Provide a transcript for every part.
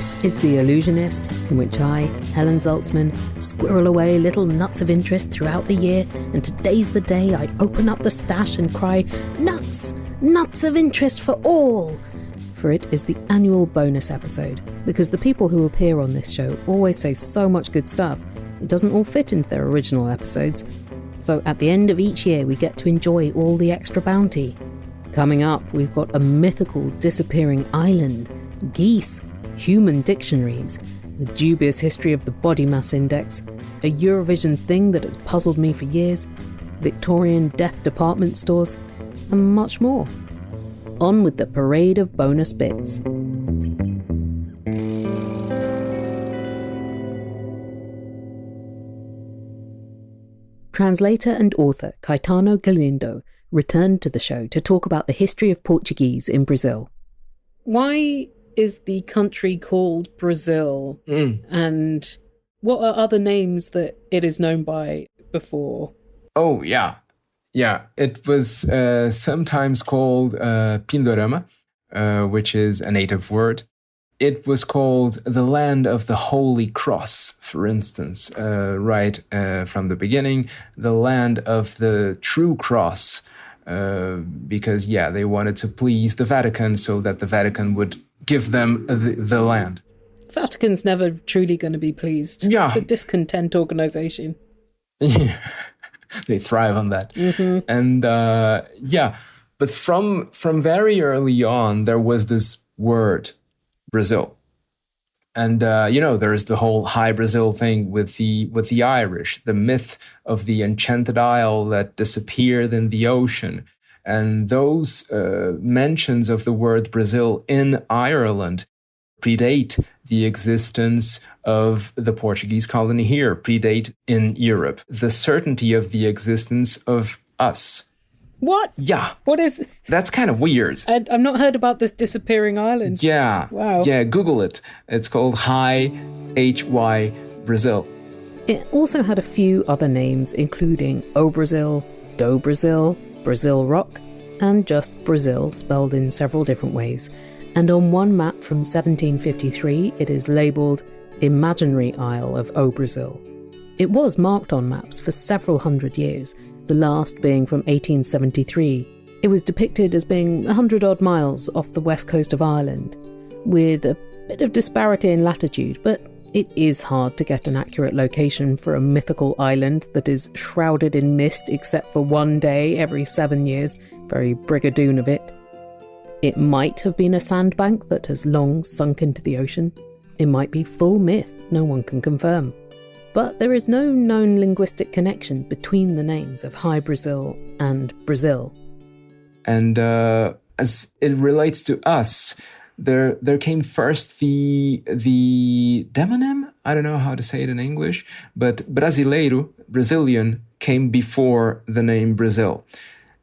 This is The Illusionist, in which I, Helen Zaltzman, squirrel away little nuts of interest throughout the year, and today's the day I open up the stash and cry, nuts! Nuts of interest for all! For it is the annual bonus episode, because the people who appear on this show always say so much good stuff, it doesn't all fit into their original episodes. So at the end of each year, we get to enjoy all the extra bounty. Coming up, we've got a mythical disappearing island, geese, human dictionaries, the dubious history of the body mass index, a Eurovision thing that has puzzled me for years, Victorian death department stores, and much more. On with the parade of bonus bits. Translator and author Caetano Galindo returned to the show to talk about the history of Portuguese in Brazil. Why is the country called Brazil? And what are other names that it is known by before? Oh, yeah. Yeah, it was sometimes called Pindorama, which is a native word. It was called the land of the Holy Cross, for instance, right from the beginning, the land of the true cross, because, they wanted to please the Vatican so that the Vatican would give them the land. Vatican's never truly going to be pleased. Yeah. It's a discontent organization. Yeah. They thrive on that. Mm-hmm. And but from very early on, there was this word, Brazil. And, there's the whole High Brazil thing with the Irish, the myth of the enchanted isle that disappeared in the ocean. And those mentions of the word Brazil in Ireland predate the existence of the Portuguese colony here, predate in Europe, the certainty of the existence of us. What? Yeah. What is... That's kind of weird. I've not heard about this disappearing island. Yeah. Wow. Yeah, Google it. It's called High Hy Brazil. It also had a few other names, including O Brazil, Do Brazil, Brazil Rock, and just Brazil, spelled in several different ways. And on one map from 1753, it is labelled Imaginary Isle of O Brazil. It was marked on maps for several hundred years, the last being from 1873. It was depicted as being 100-odd miles off the west coast of Ireland, with a bit of disparity in latitude, but it is hard to get an accurate location for a mythical island that is shrouded in mist except for one day every 7 years, very brigadoon of it. It might have been a sandbank that has long sunk into the ocean. It might be full myth, no one can confirm. But there is no known linguistic connection between the names of High Brazil and Brazil. And as it relates to us, there came first the demonym, I don't know how to say it in English, but brasileiro, Brazilian, came before the name Brazil.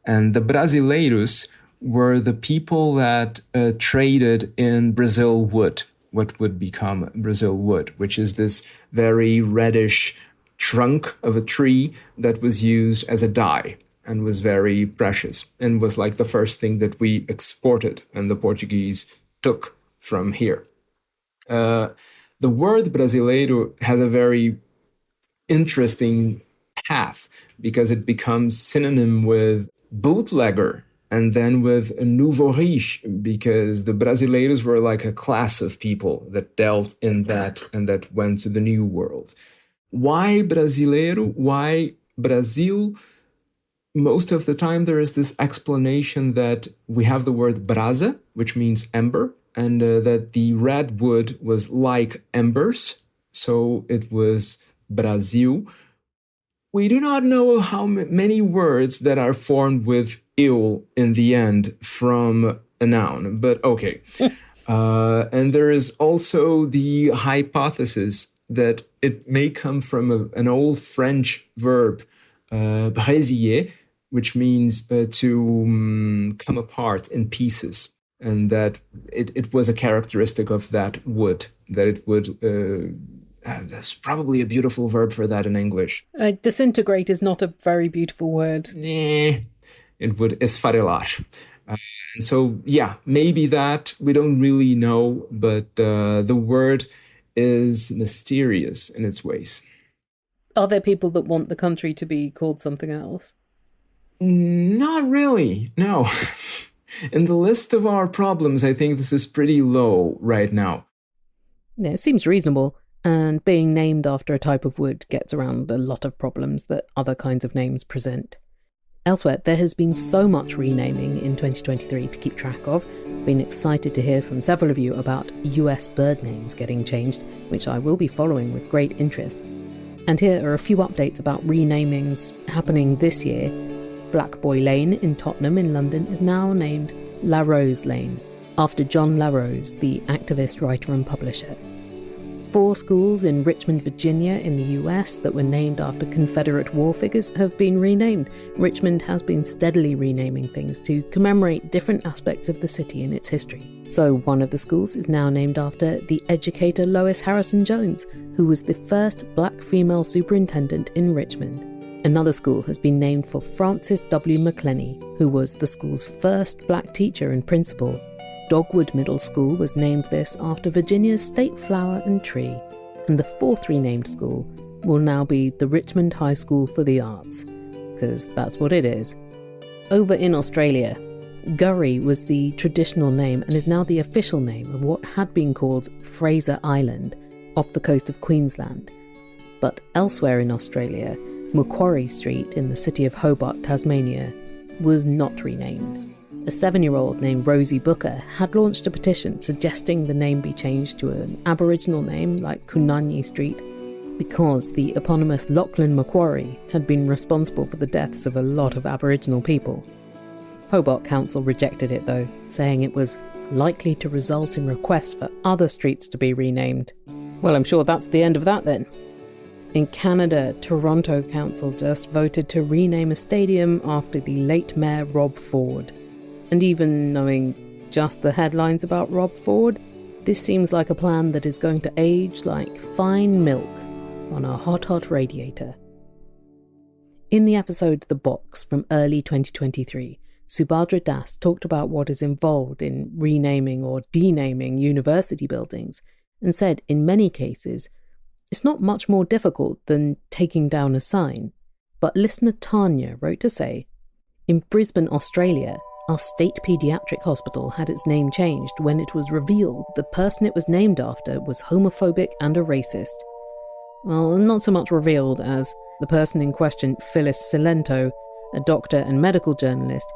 And the brasileiros were the people that traded in Brazil wood, what would become Brazil wood, which is this very reddish trunk of a tree that was used as a dye and was very precious and was like the first thing that we exported and the Portuguese took from here. The word brasileiro has a very interesting path because it becomes synonym with bootlegger and then with nouveau riche, because the brasileiros were like a class of people that dealt in that and that went to the new world. Why brasileiro? Why Brazil? Most of the time there is this explanation that we have the word brasa, which means ember, and that the red wood was like embers, so it was Brasil. We do not know how many words that are formed with il in the end from a noun, but okay. And there is also the hypothesis that it may come from an old French verb, brésiller, which means to come apart in pieces, and that it was a characteristic of that wood, that it would... That's probably a beautiful verb for that in English. Disintegrate is not a very beautiful word. It would esfarelar, And so, yeah, maybe that we don't really know, but the word is mysterious in its ways. Are there people that want the country to be called something else? Not really, no. In the list of our problems, I think this is pretty low right now. Yeah, it seems reasonable. And being named after a type of wood gets around a lot of problems that other kinds of names present. Elsewhere, there has been so much renaming in 2023 to keep track of. Been excited to hear from several of you about US bird names getting changed, which I will be following with great interest. And here are a few updates about renamings happening this year. Black Boy Lane in Tottenham in London is now named La Rose Lane, after John La Rose, the activist, writer and publisher. 4 schools in Richmond, Virginia in the US that were named after Confederate war figures have been renamed. Richmond has been steadily renaming things to commemorate different aspects of the city and its history. So one of the schools is now named after the educator Lois Harrison Jones, who was the first black female superintendent in Richmond. Another school has been named for Francis W. McClenny, who was the school's first black teacher and principal. Dogwood Middle School was named this after Virginia's state flower and tree, and the 4th renamed school will now be the Richmond High School for the Arts, because that's what it is. Over in Australia, Gurri was the traditional name and is now the official name of what had been called Fraser Island, off the coast of Queensland. But elsewhere in Australia, Macquarie Street in the city of Hobart, Tasmania, was not renamed. A 7-year-old named Rosie Booker had launched a petition suggesting the name be changed to an Aboriginal name like Kunanyi Street, because the eponymous Lachlan Macquarie had been responsible for the deaths of a lot of Aboriginal people. Hobart Council rejected it though, saying it was likely to result in requests for other streets to be renamed. Well, I'm sure that's the end of that then. In Canada, Toronto Council just voted to rename a stadium after the late Mayor Rob Ford. And even knowing just the headlines about Rob Ford, this seems like a plan that is going to age like fine milk on a hot radiator. In the episode The Box from early 2023, Subhadra Das talked about what is involved in renaming or denaming university buildings and said in many cases, it's not much more difficult than taking down a sign. But listener Tanya wrote to say, in Brisbane, Australia, our state paediatric hospital had its name changed when it was revealed the person it was named after was homophobic and a racist. Well, not so much revealed as the person in question, Phyllis Cilento, a doctor and medical journalist,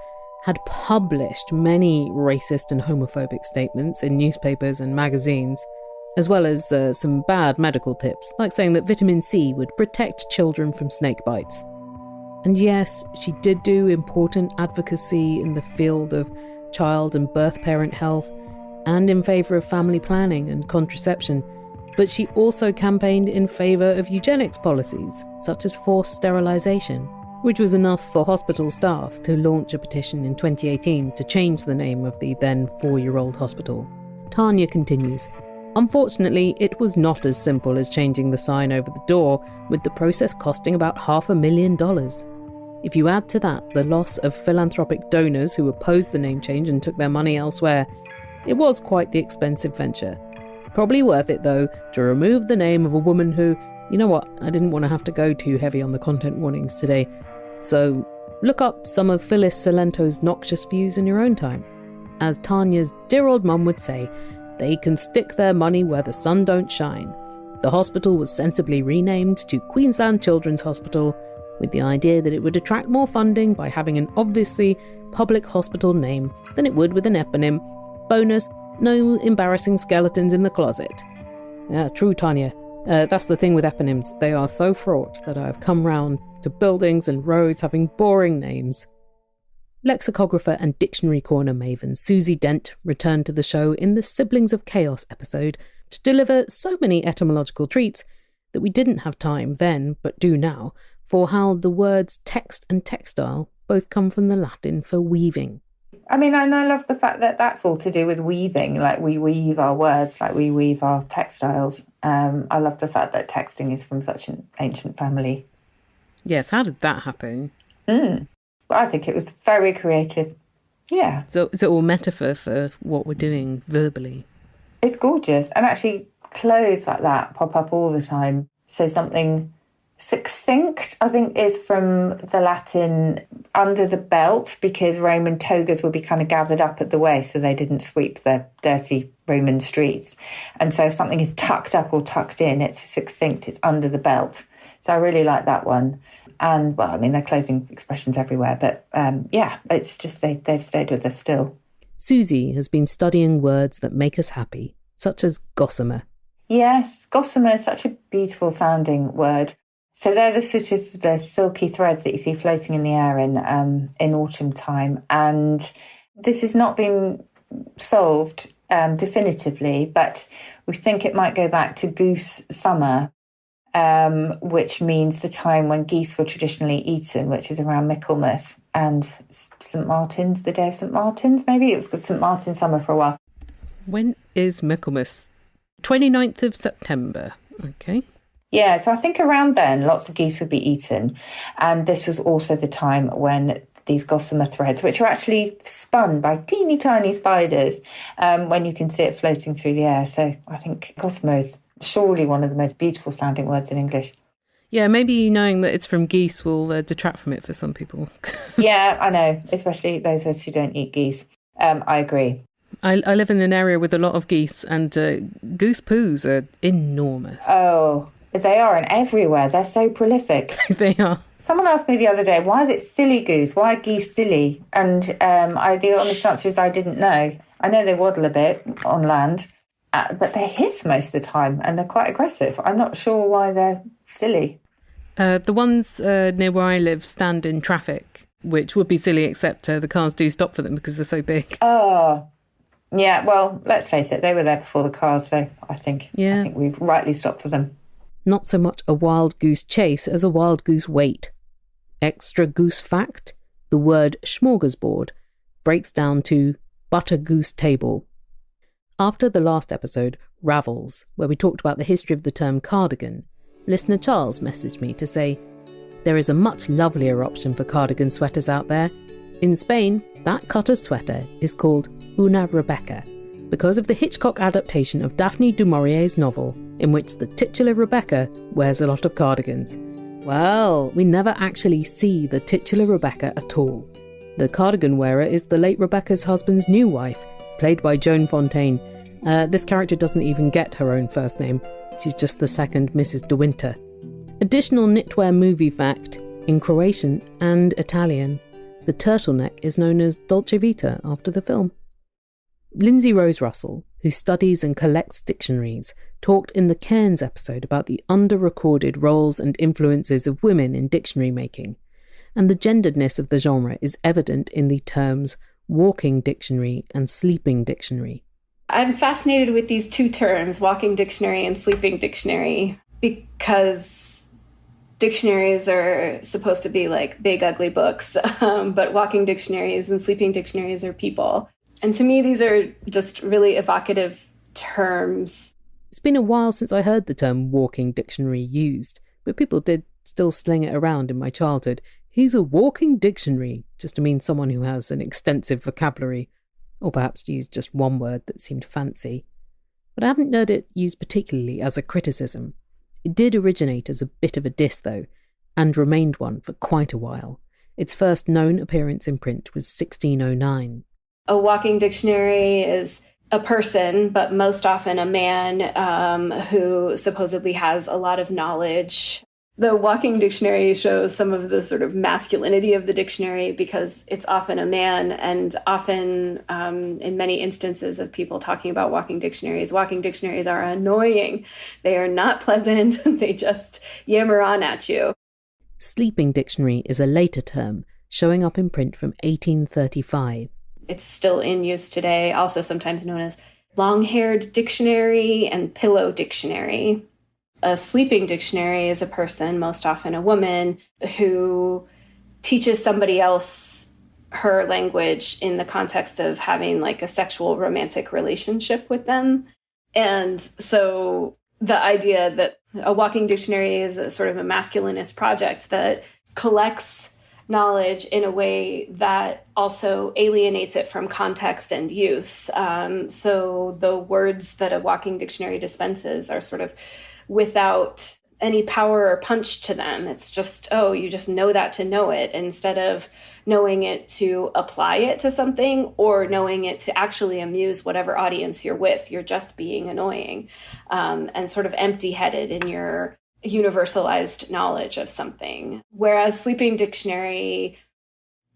had published many racist and homophobic statements in newspapers and magazines, as well as some bad medical tips, like saying that vitamin C would protect children from snake bites. And yes, she did do important advocacy in the field of child and birth parent health and in favour of family planning and contraception, but she also campaigned in favour of eugenics policies, such as forced sterilisation, which was enough for hospital staff to launch a petition in 2018 to change the name of the then 4-year-old hospital. Tanya continues, unfortunately, it was not as simple as changing the sign over the door, with the process costing about $500,000. If you add to that the loss of philanthropic donors who opposed the name change and took their money elsewhere, it was quite the expensive venture. Probably worth it, though, to remove the name of a woman who, you know what, I didn't want to have to go too heavy on the content warnings today. So look up some of Phyllis Cilento's noxious views in your own time. As Tanya's dear old mum would say, they can stick their money where the sun don't shine. The hospital was sensibly renamed to Queensland Children's Hospital, with the idea that it would attract more funding by having an obviously public hospital name than it would with an eponym. Bonus, no embarrassing skeletons in the closet. Yeah, true, Tanya. That's the thing with eponyms. They are so fraught that I've come round to buildings and roads having boring names. Lexicographer and dictionary corner maven Susie Dent returned to the show in the Siblings of Chaos episode to deliver so many etymological treats that we didn't have time then, but do now, for how the words text and textile both come from the Latin for weaving. I mean, and I love the fact that that's all to do with weaving, like we weave our words, like we weave our textiles. I love the fact that texting is from such an ancient family. Yes, how did that happen? But I think it was very creative. Yeah. So is it all metaphor for what we're doing verbally? It's gorgeous. And actually, clothes like that pop up all the time. So something succinct, I think, is from the Latin under the belt, because Roman togas would be kind of gathered up at the waist so they didn't sweep the dirty Roman streets. And so if something is tucked up or tucked in, it's succinct, it's under the belt. So I really like that one. And, well, I mean, they're clothing expressions everywhere. But, yeah, it's just they've stayed with us still. Susie has been studying words that make us happy, such as gossamer. Yes, gossamer is such a beautiful sounding word. So they're the sort of the silky threads that you see floating in the air in autumn time. And this has not been solved definitively, but we think it might go back to goose summer, which means the time when geese were traditionally eaten, which is around Michaelmas and St. Martin's, the day of St. Martin's, maybe. It was St. Martin's summer for a while. When is Michaelmas? 29th of September. Okay. Yeah, so I think around then lots of geese would be eaten. And this was also the time when these gossamer threads, which are actually spun by teeny tiny spiders, when you can see it floating through the air. So I think gossamer is surely one of the most beautiful sounding words in English. Yeah, maybe knowing that it's from geese will detract from it for some people. Yeah, I know, especially those of us who don't eat geese. I agree. I live in an area with a lot of geese, and goose poos are enormous. Oh, they are, and everywhere. They're so prolific. They are. Someone asked me the other day, why is it silly goose? Why are geese silly? And the honest answer is I didn't know. I know they waddle a bit on land, but they hiss most of the time, and they're quite aggressive. I'm not sure why they're silly. The ones near where I live stand in traffic, which would be silly, except the cars do stop for them because they're so big. Oh, yeah, well, let's face it, they were there before the cars, so I think we've rightly stopped for them. Not so much a wild goose chase as a wild goose wait. Extra goose fact, the word smorgasbord breaks down to butter goose table. After the last episode, Ravels, where we talked about the history of the term cardigan, listener Charles messaged me to say, there is a much lovelier option for cardigan sweaters out there. In Spain, that cut of sweater is called una Rebecca, because of the Hitchcock adaptation of Daphne du Maurier's novel, in which the titular Rebecca wears a lot of cardigans. Well, we never actually see the titular Rebecca at all. The cardigan wearer is the late Rebecca's husband's new wife, played by Joan Fontaine. This character doesn't even get her own first name. She's just the second Mrs. De Winter. Additional knitwear movie fact, in Croatian and Italian, the turtleneck is known as Dolce Vita after the film. Lindsay Rose Russell, who studies and collects dictionaries, talked in the Cairns episode about the under-recorded roles and influences of women in dictionary making, and the genderedness of the genre is evident in the terms walking dictionary and sleeping dictionary. I'm fascinated with these two terms, walking dictionary and sleeping dictionary, because dictionaries are supposed to be like big, ugly books, but walking dictionaries and sleeping dictionaries are people. And to me, these are just really evocative terms. It's been a while since I heard the term walking dictionary used, but people did still sling it around in my childhood. He's a walking dictionary, just to mean someone who has an extensive vocabulary, or perhaps use just one word that seemed fancy. But I haven't heard it used particularly as a criticism. It did originate as a bit of a diss, though, and remained one for quite a while. Its first known appearance in print was 1609. A walking dictionary is a person, but most often a man who supposedly has a lot of knowledge. The walking dictionary shows some of the sort of masculinity of the dictionary because it's often a man, and often in many instances of people talking about walking dictionaries are annoying. They are not pleasant. They just yammer on at you. Sleeping dictionary is a later term, showing up in print from 1835. It's still in use today, also sometimes known as long-haired dictionary and pillow dictionary. A sleeping dictionary is a person, most often a woman, who teaches somebody else her language in the context of having like a sexual romantic relationship with them. And so the idea that a walking dictionary is a sort of a masculinist project that collects knowledge in a way that also alienates it from context and use. So the words that a walking dictionary dispenses are sort of without any power or punch to them. It's just, oh, you just know that to know it, instead of knowing it to apply it to something or knowing it to actually amuse whatever audience you're with. You're just being annoying and sort of empty-headed in your universalized knowledge of something. Whereas Sleeping Dictionary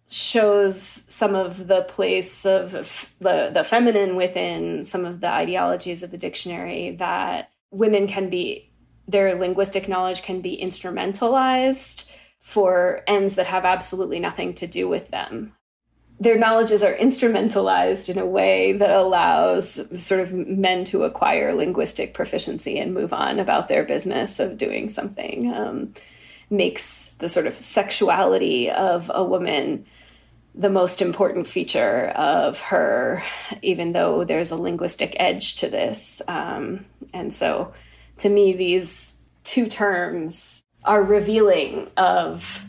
shows some of the place of the feminine within some of the ideologies of the dictionary, that women can be, their linguistic knowledge can be instrumentalized for ends that have absolutely nothing to do with them. Their knowledges are instrumentalized in a way that allows sort of men to acquire linguistic proficiency and move on about their business of doing something. Makes the sort of sexuality of a woman the most important feature of her, even though there's a linguistic edge to this. And so to me, these two terms are revealing of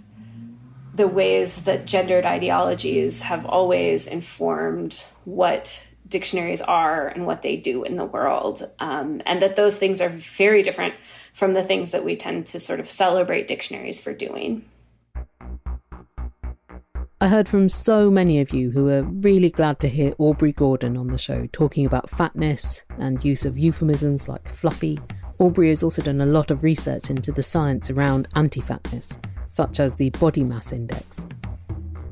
the ways that gendered ideologies have always informed what dictionaries are and what they do in the world. And that those things are very different from the things that we tend to sort of celebrate dictionaries for doing. I heard from so many of you who were really glad to hear Aubrey Gordon on the show talking about fatness and use of euphemisms like fluffy. Aubrey has also done a lot of research into the science around anti-fatness, such as the body mass index.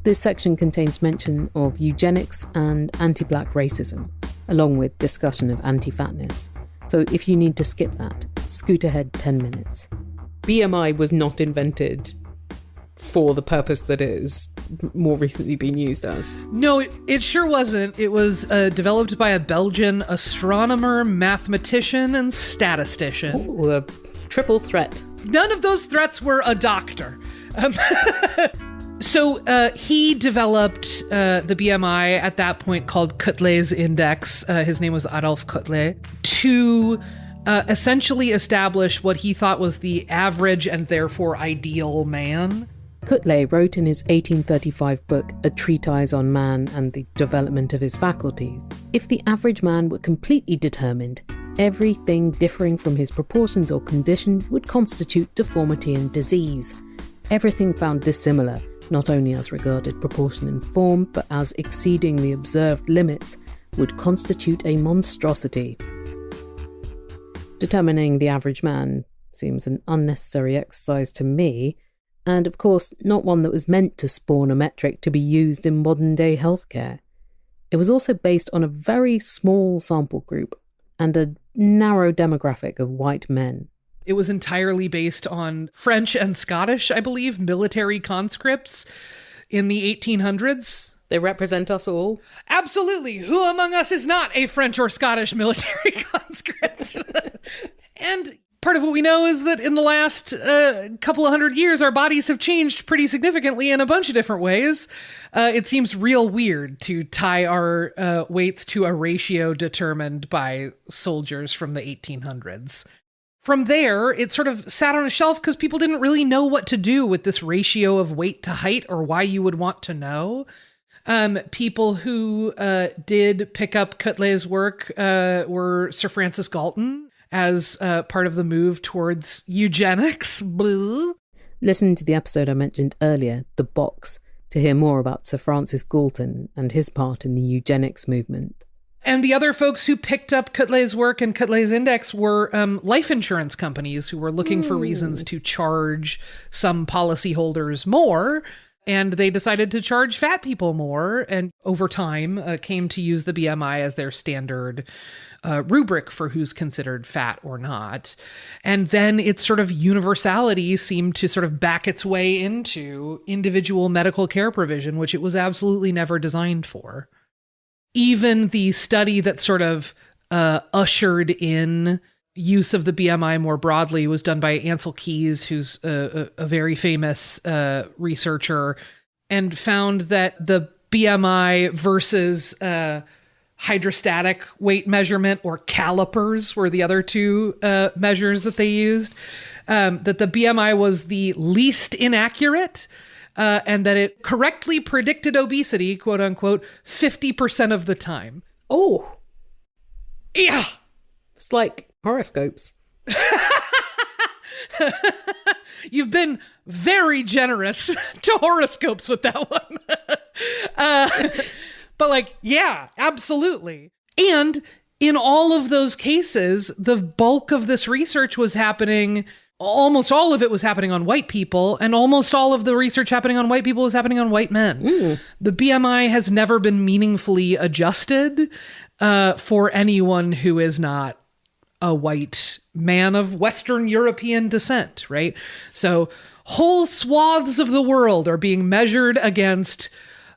This section contains mention of eugenics and anti-black racism, along with discussion of anti-fatness. So if you need to skip that, scoot ahead 10 minutes. BMI was not invented for the purpose that it is more recently been used as. No, it sure wasn't. It was developed by a Belgian astronomer, mathematician, and statistician. Ooh, a triple threat. None of those threats were a doctor. So he developed the BMI at that point called Quetelet's Index. His name was Adolphe Quetelet, to essentially establish what he thought was the average and therefore ideal man. Quetelet wrote in his 1835 book A Treatise on Man and the Development of His Faculties, if the average man were completely determined, everything differing from his proportions or condition would constitute deformity and disease. Everything found dissimilar, not only as regarded proportion and form, but as exceeding the observed limits, would constitute a monstrosity. Determining the average man seems an unnecessary exercise to me, and of course not one that was meant to spawn a metric to be used in modern-day healthcare. It was also based on a very small sample group and a narrow demographic of white men. It was entirely based on French and Scottish, I believe, military conscripts in the 1800s. They represent us all? Absolutely. Who among us is not a French or Scottish military conscript? And part of what we know is that in the last couple of hundred years, our bodies have changed pretty significantly in a bunch of different ways. It seems real weird to tie our weights to a ratio determined by soldiers from the 1800s. From there, it sort of sat on a shelf because people didn't really know what to do with this ratio of weight to height or why you would want to know. People who did pick up Quetelet's work were Sir Francis Galton as part of the move towards eugenics. Blah. Listen to the episode I mentioned earlier, The Box, to hear more about Sir Francis Galton and his part in the eugenics movement. And the other folks who picked up Quetelet's work and Quetelet's Index were life insurance companies who were looking for reasons to charge some policyholders more. And they decided to charge fat people more, and over time came to use the BMI as their standard rubric for who's considered fat or not. And then its sort of universality seemed to sort of back its way into individual medical care provision, which it was absolutely never designed for. Even the study that sort of ushered in use of the BMI more broadly was done by Ansel Keys, who's a very famous researcher, and found that the BMI versus hydrostatic weight measurement, or calipers, were the other two measures that they used, that the BMI was the least inaccurate and that it correctly predicted obesity, quote unquote, 50% of the time. Oh, Yeah. it's like horoscopes. You've been very generous to horoscopes with that one. But like, yeah, absolutely. And in all of those cases, the bulk of this research was happening, almost all of it was happening on white people, and almost all of the research happening on white people was happening on white men. The BMI has never been meaningfully adjusted for anyone who is not a white man of Western European descent, right? So whole swaths of the world are being measured against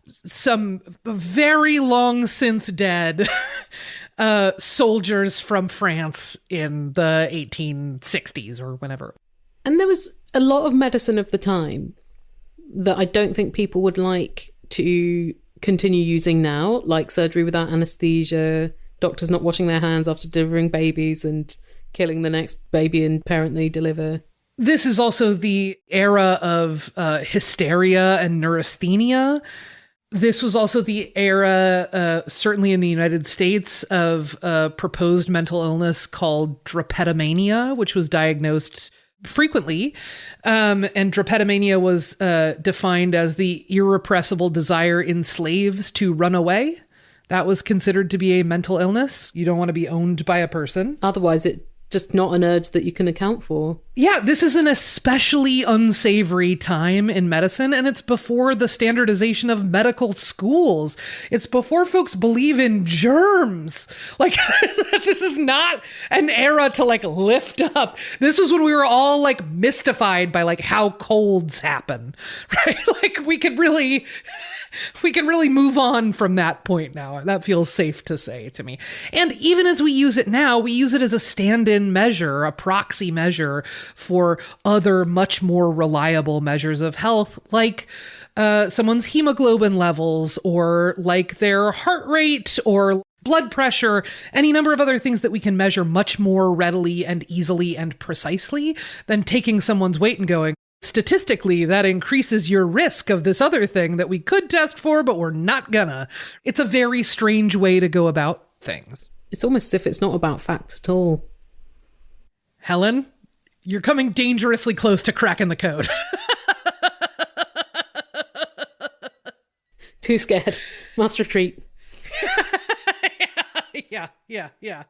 some very long since dead soldiers from France in the 1860s or whenever. And there was a lot of medicine of the time that I don't think people would like to continue using now, like surgery without anesthesia, doctors not washing their hands after delivering babies and killing the next baby and parent they deliver. This is also the era of hysteria and neurasthenia. This was also the era, certainly in the United States, of a proposed mental illness called drapetomania, which was diagnosed frequently. And drapetomania was defined as the irrepressible desire in slaves to run away. That was considered to be a mental illness. You don't want to be owned by a person. Otherwise, it's just not an urge that you can account for. Yeah, this is an especially unsavory time in medicine, and it's before the standardization of medical schools. It's before folks believe in germs. Like, this is not an era to like lift up. This was when we were all like mystified by like how colds happen, right? Like we can really move on from that point now. That feels safe to say to me. And even as we use it now, we use it as a stand-in measure, a proxy measure for other much more reliable measures of health, like someone's hemoglobin levels, or like their heart rate, or blood pressure, any number of other things that we can measure much more readily and easily and precisely than taking someone's weight and going, statistically, that increases your risk of this other thing that we could test for, but we're not gonna. It's a very strange way to go about things. It's almost as if it's not about facts at all. Helen, you're coming dangerously close to cracking the code. Too scared. Must retreat. Yeah.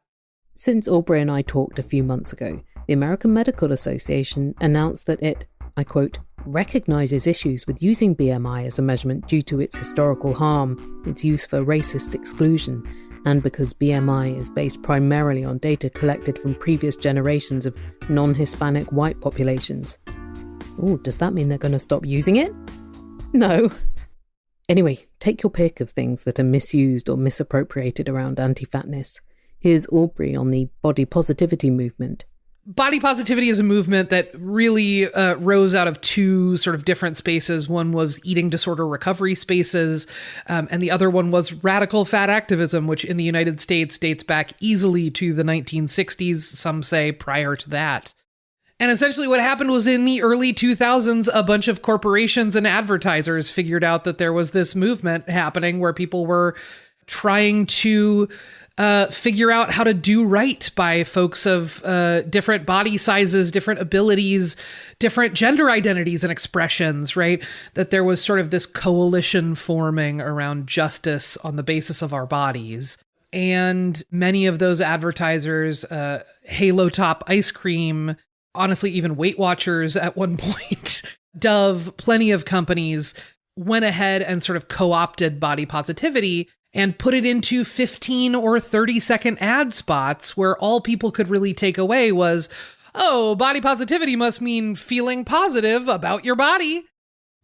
Since Aubrey and I talked a few months ago, the American Medical Association announced that it, I quote, recognizes issues with using BMI as a measurement due to its historical harm, its use for racist exclusion, and because BMI is based primarily on data collected from previous generations of non-Hispanic white populations. Ooh, does that mean they're going to stop using it? No. Anyway, take your pick of things that are misused or misappropriated around anti-fatness. Here's Aubrey on the body positivity movement. Body positivity is a movement that really rose out of two sort of different spaces. One was eating disorder recovery spaces, and the other one was radical fat activism, which in the United States dates back easily to the 1960s, some say prior to that. And essentially what happened was in the early 2000s, a bunch of corporations and advertisers figured out that there was this movement happening where people were trying to figure out how to do right by folks of different body sizes, different abilities, different gender identities and expressions, right? That there was sort of this coalition forming around justice on the basis of our bodies. And many of those advertisers, Halo Top ice cream, honestly, even Weight Watchers at one point, Dove, plenty of companies went ahead and sort of co-opted body positivity and put it into 15 or 30-second ad spots where all people could really take away was, oh, body positivity must mean feeling positive about your body,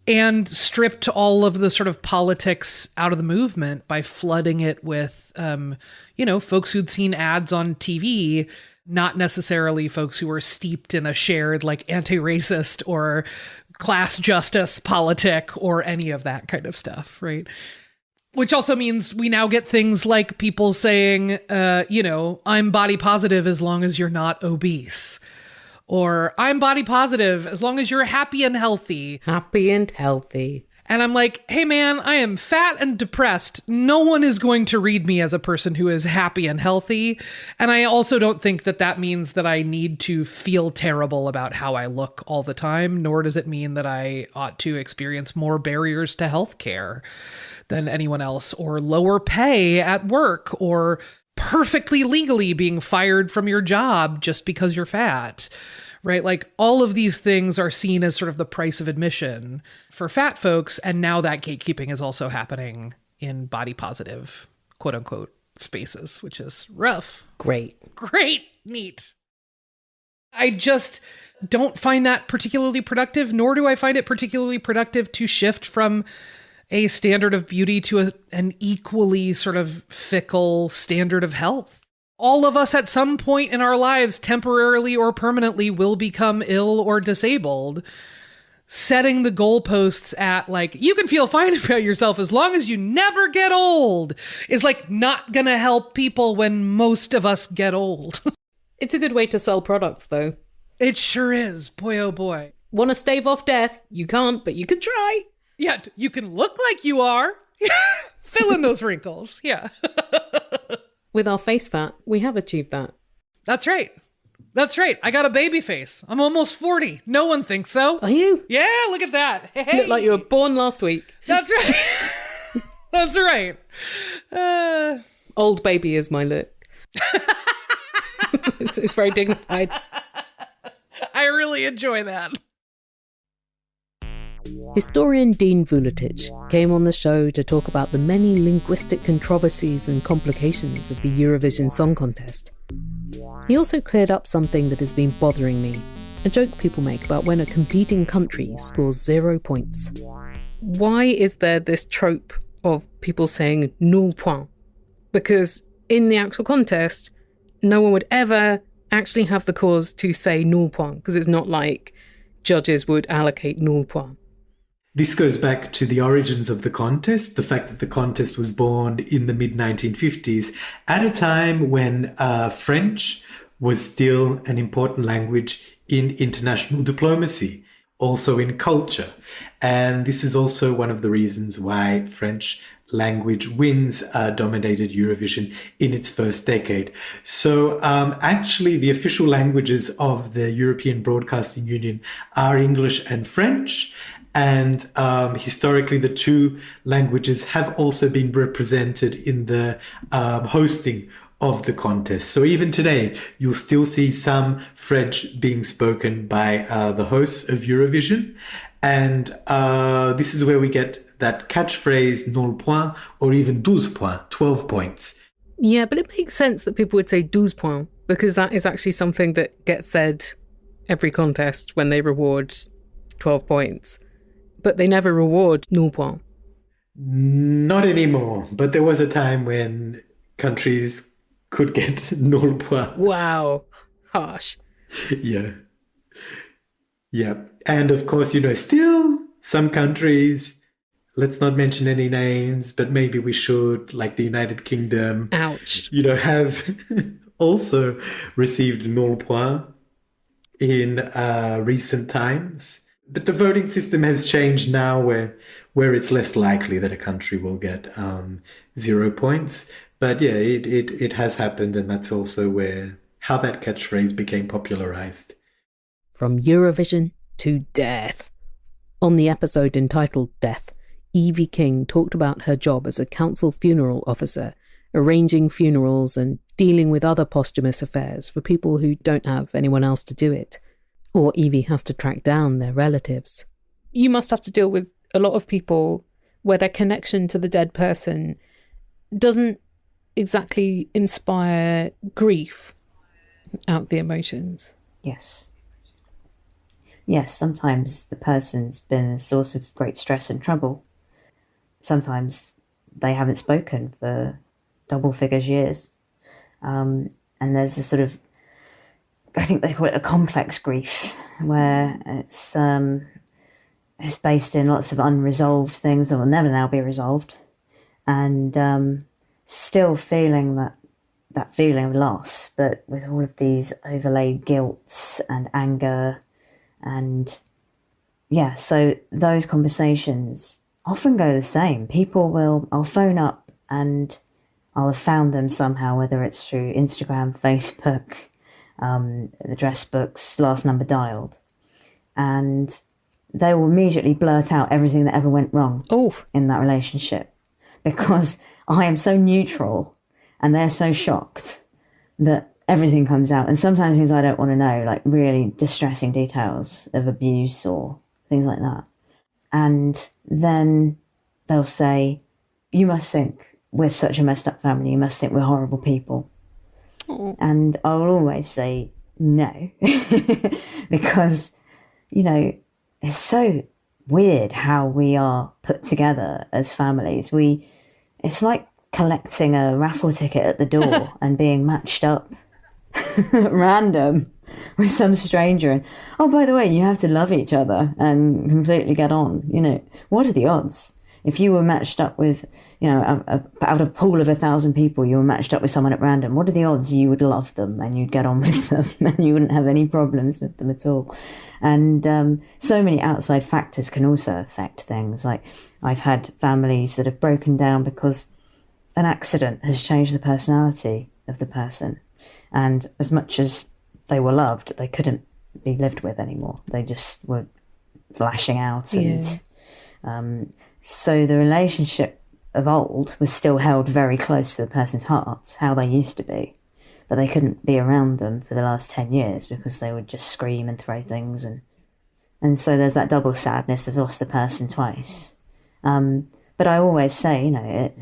and stripped all of the sort of politics out of the movement by flooding it with, folks who'd seen ads on TV, not necessarily folks who were steeped in a shared like anti-racist or class justice politic or any of that kind of stuff, right? Which also means we now get things like people saying, I'm body positive as long as you're not obese. Or I'm body positive as long as you're happy and healthy. Happy and healthy. And I'm like, hey man, I am fat and depressed. No one is going to read me as a person who is happy and healthy. And I also don't think that that means that I need to feel terrible about how I look all the time, nor does it mean that I ought to experience more barriers to healthcare than anyone else, or lower pay at work, or perfectly legally being fired from your job just because you're fat. Right? Like all of these things are seen as sort of the price of admission for fat folks. And now that gatekeeping is also happening in body positive, quote unquote, spaces, which is rough. Great. Neat. I just don't find that particularly productive, nor do I find it particularly productive to shift from a standard of beauty to an equally sort of fickle standard of health. All of us at some point in our lives, temporarily or permanently, will become ill or disabled. Setting the goalposts at like, you can feel fine about yourself as long as you never get old is like not gonna help people when most of us get old. It's a good way to sell products, though. It sure is. Boy, oh boy. Want to stave off death? You can't, but you can try. Yeah, you can look like you are. Fill in those wrinkles. Yeah. With our face fat, we have achieved that. That's right. I got a baby face. I'm almost 40. No one thinks so. Are you? Yeah, look at that. Hey. You look like you were born last week. That's right. That's right. Old baby is my look. It's very dignified. I really enjoy that. Historian Dean Vuletic came on the show to talk about the many linguistic controversies and complications of the Eurovision Song Contest. He also cleared up something that has been bothering me, a joke people make about when a competing country scores 0 points. Why is there this trope of people saying nul point? Because in the actual contest, no one would ever actually have the cause to say nul point, because it's not like judges would allocate nul point. This goes back to the origins of the contest, the fact that the contest was born in the mid-1950s at a time when French was still an important language in international diplomacy, also in culture. And this is also one of the reasons why French language wins dominated Eurovision in its first decade. So actually, the official languages of the European Broadcasting Union are English and French. And historically, the two languages have also been represented in the hosting of the contest. So even today, you'll still see some French being spoken by the hosts of Eurovision. And this is where we get that catchphrase nul point, or even 12 points, 12 points. Yeah, but it makes sense that people would say 12 points, because that is actually something that gets said every contest when they reward 12 points. But they never reward nul point. Not anymore. But there was a time when countries could get nul point. Wow. Harsh. Yeah. Yeah. And of course, still some countries, let's not mention any names, but maybe we should, like the United Kingdom. Ouch. Have also received nul point in recent times. But the voting system has changed now where it's less likely that a country will get 0 points. But yeah, it has happened, and that's also how that catchphrase became popularized. From Eurovision to death. On the episode entitled Death, Evie King talked about her job as a council funeral officer, arranging funerals and dealing with other posthumous affairs for people who don't have anyone else to do it. Or Evie has to track down their relatives. You must have to deal with a lot of people where their connection to the dead person doesn't exactly inspire grief out the emotions. Yes. Yes, sometimes the person's been a source of great stress and trouble. Sometimes they haven't spoken for double figures years. And there's a sort of, I think they call it a complex grief, where it's based in lots of unresolved things that will never now be resolved, and still feeling that that feeling of loss, but with all of these overlaid guilt and anger. And yeah, so those conversations often go the same. I'll phone up and I'll have found them somehow, whether it's through Instagram, Facebook, address books, last number dialed. And they will immediately blurt out everything that ever went wrong in that relationship, because I am so neutral and they're so shocked that everything comes out. And sometimes things I don't want to know, like really distressing details of abuse or things like that. And then they'll say, you must think we're such a messed up family. You must think we're horrible people. Oh. And I will always say no, because, you know, it's so weird how we are put together as families. It's like collecting a raffle ticket at the door and being matched up at random with some stranger. And, oh, by the way, you have to love each other and completely get on. You know, what are the odds? If you were matched up with, you know, out of a pool of 1,000 people, you were matched up with someone at random, what are the odds you would love them and you'd get on with them and you wouldn't have any problems with them at all? And so many outside factors can also affect things. Like, I've had families that have broken down because an accident has changed the personality of the person. And as much as they were loved, they couldn't be lived with anymore. They just were lashing out. And so the relationship of old was still held very close to the person's heart, how they used to be. But they couldn't be around them for the last 10 years because they would just scream and throw things. And so there's that double sadness of lost the person twice. But I always say, you know,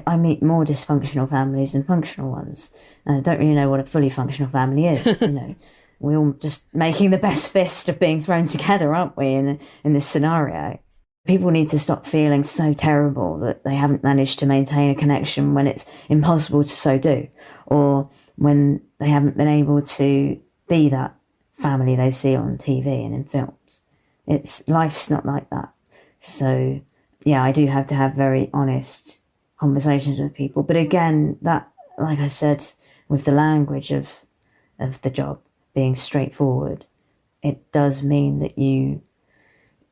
I meet more dysfunctional families than functional ones. And I don't really know what a fully functional family is. You know, we're all just making the best fist of being thrown together, aren't we, in this scenario? People need to stop feeling so terrible that they haven't managed to maintain a connection when it's impossible to so do, or when they haven't been able to be that family they see on TV and in films. Life's not like that. So yeah, I do have to have very honest conversations with people. But again, that, like I said, with the language of the job being straightforward, it does mean that you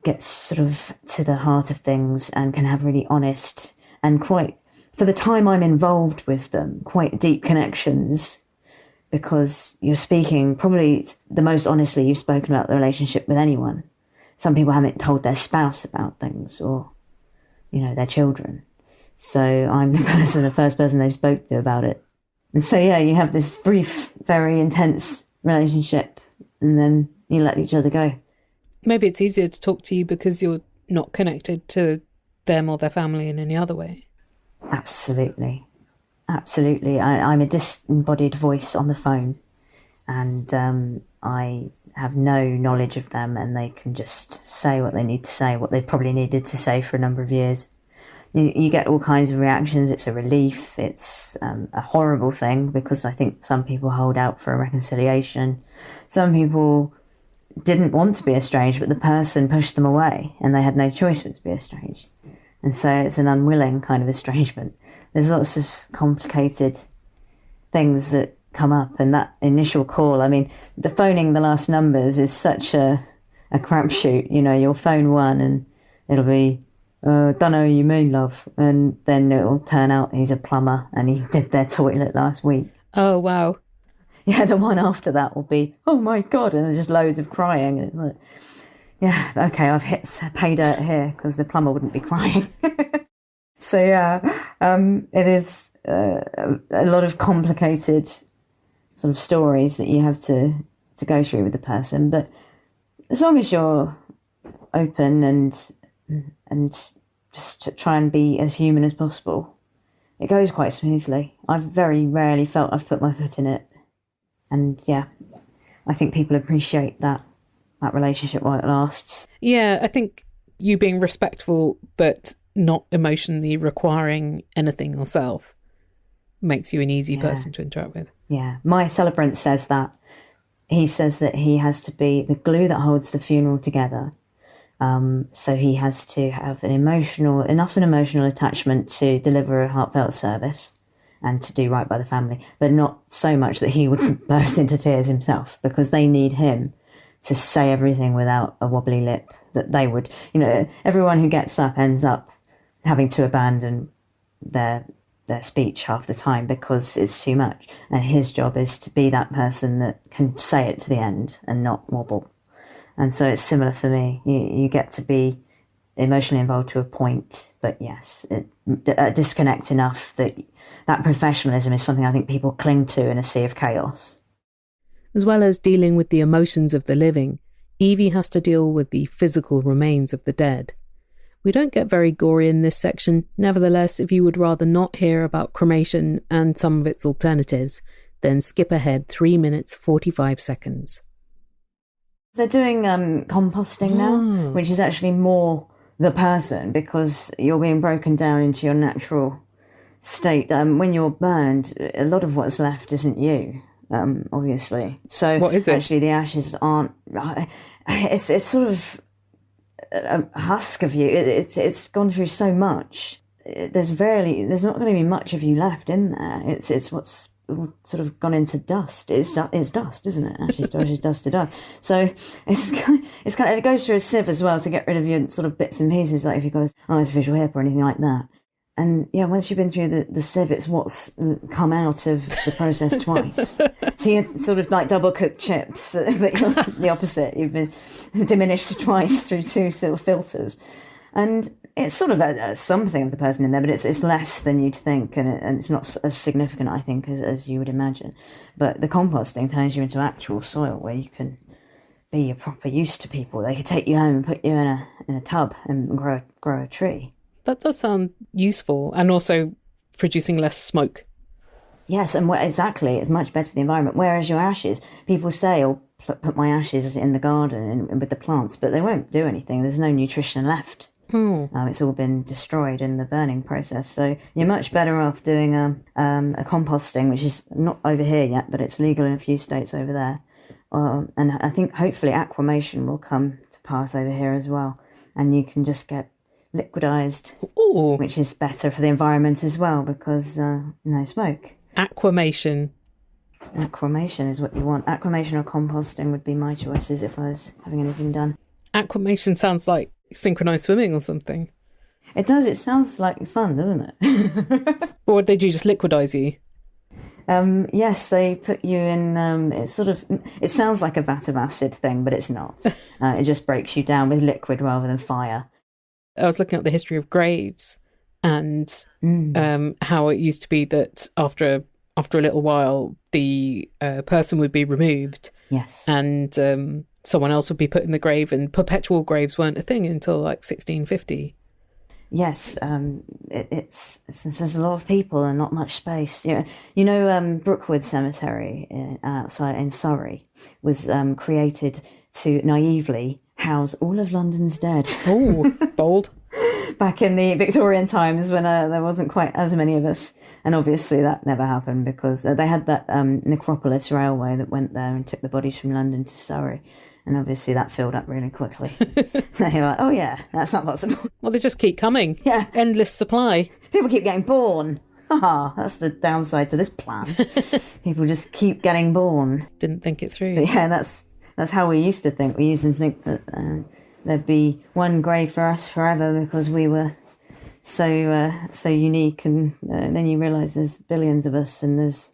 get sort of to the heart of things and can have really honest and quite, for the time I'm involved with them, quite deep connections, because you're speaking probably the most honestly you've spoken about the relationship with anyone. Some people haven't told their spouse about things, or, you know, their children. So I'm the first person they've spoke to about it. And so, yeah, you have this brief, very intense relationship, and then you let each other go. Maybe it's easier to talk to you because you're not connected to them or their family in any other way. Absolutely. Absolutely. I'm a disembodied voice on the phone, and I have no knowledge of them, and they can just say what they need to say, what they probably needed to say for a number of years. You get all kinds of reactions. It's a relief. It's a horrible thing, because I think some people hold out for a reconciliation. Some people didn't want to be estranged, but the person pushed them away and they had no choice but to be estranged. And so it's an unwilling kind of estrangement. There's lots of complicated things that come up, and that initial call, I mean, the phoning the last numbers is such a crapshoot. You know, you'll phone one and it'll be, don't know who you mean, love. And then it'll turn out he's a plumber and he did their toilet last week. Oh, wow. Yeah, the one after that will be, oh my God, and there's just loads of crying. And it's like, yeah, okay, I've hit pay dirt here, because the plumber wouldn't be crying. So yeah, it is a lot of complicated sort of stories that you have to go through with the person. But as long as you're open and just to try and be as human as possible, it goes quite smoothly. I've very rarely felt I've put my foot in it. And yeah, I think people appreciate that relationship while it lasts. Yeah, I think you being respectful but not emotionally requiring anything yourself makes you an easy person to interact with. Yeah, my celebrant says that. He says that he has to be the glue that holds the funeral together. So he has to have enough emotional attachment to deliver a heartfelt service. and to do right by the family, but not so much that he would burst into tears himself, because they need him to say everything without a wobbly lip, that they would, everyone who gets up ends up having to abandon their speech half the time because it's too much. And his job is to be that person that can say it to the end and not wobble. And so it's similar for me. You get to be emotionally involved to a point, but yes, disconnect enough that professionalism is something I think people cling to in a sea of chaos. As well as dealing with the emotions of the living, Evie has to deal with the physical remains of the dead. We don't get very gory in this section. Nevertheless, if you would rather not hear about cremation and some of its alternatives, then skip ahead 3 minutes 45 seconds. They're doing composting now, which is actually more the person, because you're being broken down into your natural state. When you're burned, a lot of what's left isn't you, obviously. So what is it? Actually, the ashes aren't. It's sort of a husk of you. It's gone through so much. There's not going to be much of you left in there. It's what's sort of gone into dust. It's dust, isn't it? Ashes to ashes, dust to dust. So it's kind of, it goes through a sieve as well to get rid of your sort of bits and pieces, like if you've got an artificial hip or anything like that. And yeah, once you've been through the sieve, it's what's come out of the process twice. So you're sort of like double cooked chips, but you're the opposite. You've been diminished twice through two sort of filters. And it's sort of something of the person in there, but it's less than you'd think, and it's not as significant, I think, as you would imagine. But the composting turns you into actual soil where you can be a proper use to people. They could take you home and put you in a tub and grow a tree. That does sound useful, and also producing less smoke. Yes, and exactly, it's much better for the environment. Whereas your ashes, people say, put my ashes in the garden and with the plants, but they won't do anything. There's no nutrition left. It's all been destroyed in the burning process. So you're much better off doing a composting, which is not over here yet, but it's legal in a few states over there. And I think hopefully aquamation will come to pass over here as well. And you can just get liquidized, which is better for the environment as well, because no smoke. Aquamation is what you want. Aquamation or composting would be my choices if I was having anything done. Aquamation sounds like synchronized swimming or something. It does. It sounds like fun, doesn't it? Or did you just liquidize you? Yes, they put you in. It sounds like a vat of acid thing, but it's not. It just breaks you down with liquid rather than fire. I was looking at the history of graves and how it used to be that after a little while the person would be removed. Yes, and someone else would be put in the grave, and perpetual graves weren't a thing until like 1650. Yes, there's a lot of people and not much space. Yeah, Brookwood Cemetery outside in Surrey was created to naively house all of London's dead. Oh, bold. Back in the Victorian times when there wasn't quite as many of us. And obviously that never happened because they had that Necropolis railway that went there and took the bodies from London to Surrey. And obviously that filled up really quickly. They were like, oh yeah, that's not possible. Well, they just keep coming. Yeah. Endless supply. People keep getting born. That's the downside to this plan. People just keep getting born. Didn't think it through. But yeah, that's how we used to think. We used to think that there'd be one grave for us forever because we were so unique. And then you realise there's billions of us and there's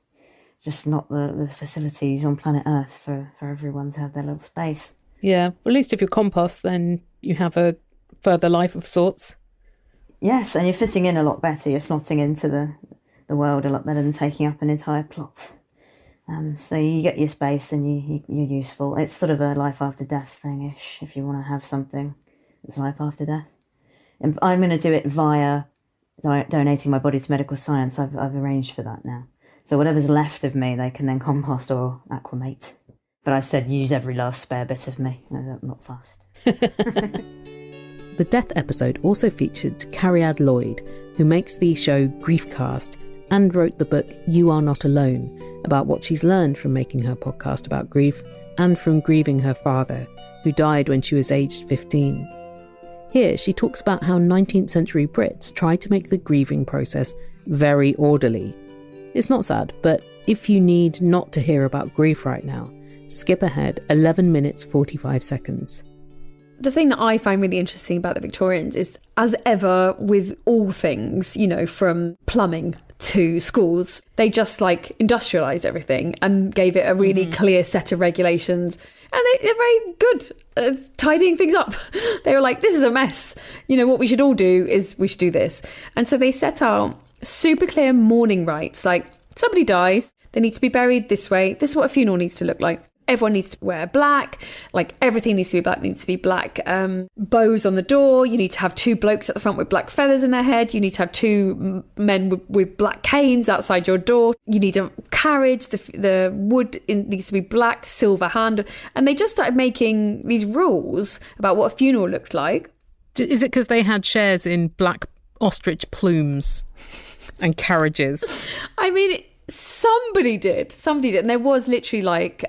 just not the facilities on planet Earth for everyone to have their little space. Yeah, well, at least if you compost, then you have a further life of sorts. Yes, and you're fitting in a lot better. You're slotting into the world a lot better than taking up an entire plot. So you get your space and you're useful. It's sort of a life after death thing-ish, if you want to have something that's life after death. And I'm going to do it via donating my body to medical science. I've arranged for that now. So whatever's left of me, they can then compost or aquamate. But I said use every last spare bit of me. I'm not fast. The death episode also featured Cariad Lloyd, who makes the show Griefcast and wrote the book You Are Not Alone, about what she's learned from making her podcast about grief and from grieving her father, who died when she was aged 15. Here, she talks about how 19th century Brits tried to make the grieving process very orderly. It's not sad, but if you need not to hear about grief right now, skip ahead 11 minutes 45 seconds. The thing that I find really interesting about the Victorians is, as ever with all things, you know, from plumbing to schools, they just like industrialized everything and gave it a really clear set of regulations. And they're very good at tidying things up. They were like, this is a mess. You know, what we should all do is we should do this. And so they set out super clear mourning rites. Like, somebody dies, they need to be buried this way. This is what a funeral needs to look like. Everyone needs to wear black, like everything needs to be black, bows on the door. You need to have 2 blokes at the front with black feathers in their head. You need to have 2 men with black canes outside your door. You need a carriage. The wood needs to be black, silver handle. And they just started making these rules about what a funeral looked like. Is it because they had shares in black ostrich plumes and carriages? I mean, somebody did. And there was literally like,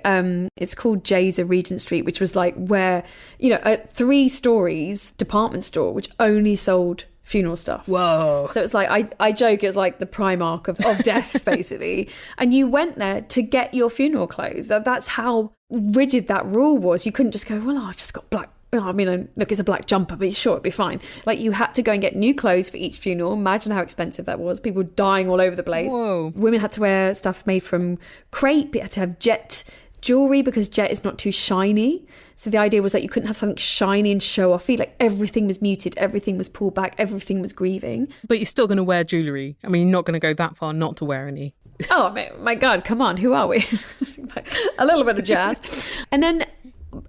it's called Jay's of Regent Street, which was like where, you know, a 3 stories department store, which only sold funeral stuff. Whoa. So it's like, I joke, it's like the Primark of death, basically. And you went there to get your funeral clothes. That's how rigid that rule was. You couldn't just go, well, I just got black. I mean, look, it's a black jumper, but sure, it'd be fine. Like, you had to go and get new clothes for each funeral. Imagine how expensive that was. People dying all over the place. Whoa. Women had to wear stuff made from crepe. You had to have jet jewelry because jet is not too shiny. So the idea was that you couldn't have something shiny and show offy. Like, everything was muted, everything was pulled back, everything was grieving. But you're still going to wear jewellery. I mean, you're not going to go that far not to wear any. Oh, my God, come on, who are we? A little bit of jazz. And then